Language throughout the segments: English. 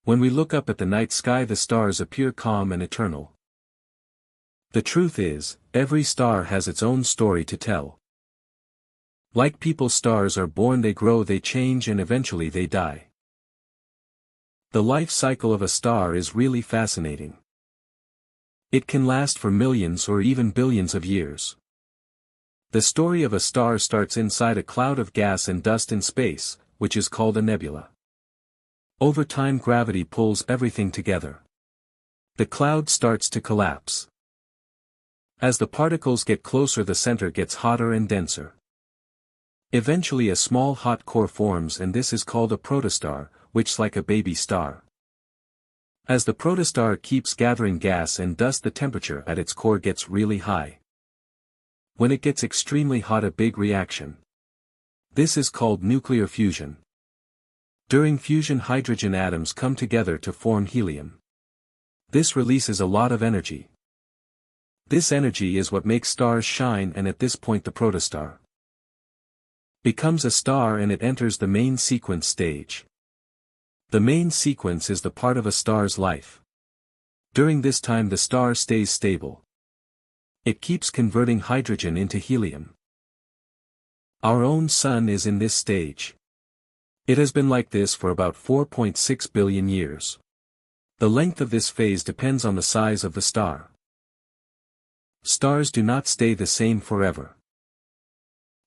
When we look up at the night sky, the stars appear calm and eternal. The truth is, every star has its own story to tell. Like people, stars are born, they grow, they change, and eventually they die. The life cycle of a star is really fascinating. It can last for millions or even billions of years. The story of a star starts inside a cloud of gas and dust in space, which is called a nebula. Over time, gravity pulls everything together. The cloud starts to collapse. As the particles get closer, the center gets hotter and denser. Eventually a small hot core forms, and this is called a protostar, which is like a baby star. As the protostar keeps gathering gas and dust, the temperature at its core gets really high. When it gets extremely hot, a big reaction. This is called nuclear fusion. During fusion, hydrogen atoms come together to form helium. This releases a lot of energy. This energy is what makes stars shine, and at this point the protostar becomes a star and it enters the main sequence stage. The main sequence is the part of a star's life. During this time the star stays stable. It keeps converting hydrogen into helium. Our own sun is in this stage. It has been like this for about 4.6 billion years. The length of this phase depends on the size of the star. Stars do not stay the same forever.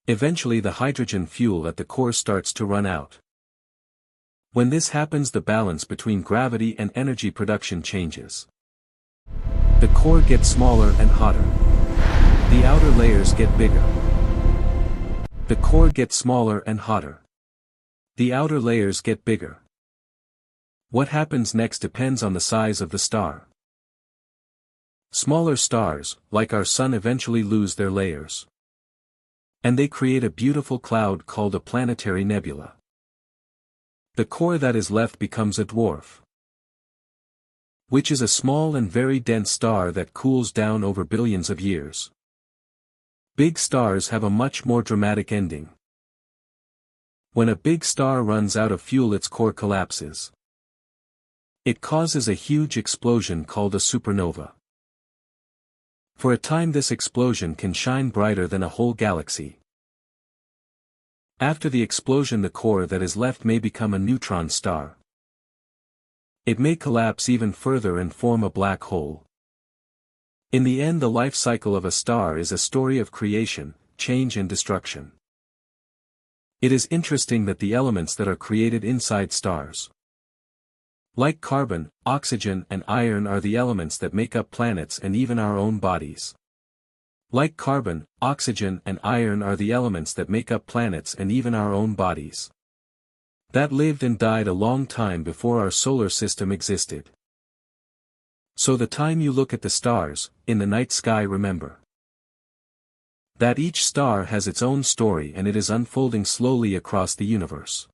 Eventually the hydrogen fuel at the core starts to run out. When this happens, the balance between gravity and energy production changes. The core gets smaller and hotter. The outer layers get bigger. The core gets smaller and hotter. The outer layers get bigger. What happens next depends on the size of the star. Smaller stars, like our sun, eventually lose their layers. And they create a beautiful cloud called a planetary nebula. The core that is left becomes a dwarf, which is a small and very dense star that cools down over billions of years. Big stars have a much more dramatic ending. When a big star runs out of fuel, its core collapses. It causes a huge explosion called a supernova. For a time this explosion can shine brighter than a whole galaxy. After the explosion, the core that is left may become a neutron star. It may collapse even further and form a black hole. In the end, the life cycle of a star is a story of creation, change and destruction. It is interesting that the elements that are created inside stars, like carbon, oxygen and iron, are the elements that make up planets and even our own bodies. Like carbon, oxygen and iron are the elements that make up planets and even our own bodies. That lived and died a long time before our solar system existed. So the time you look at the stars, in the night sky, remember that each star has its own story and it is unfolding slowly across the universe.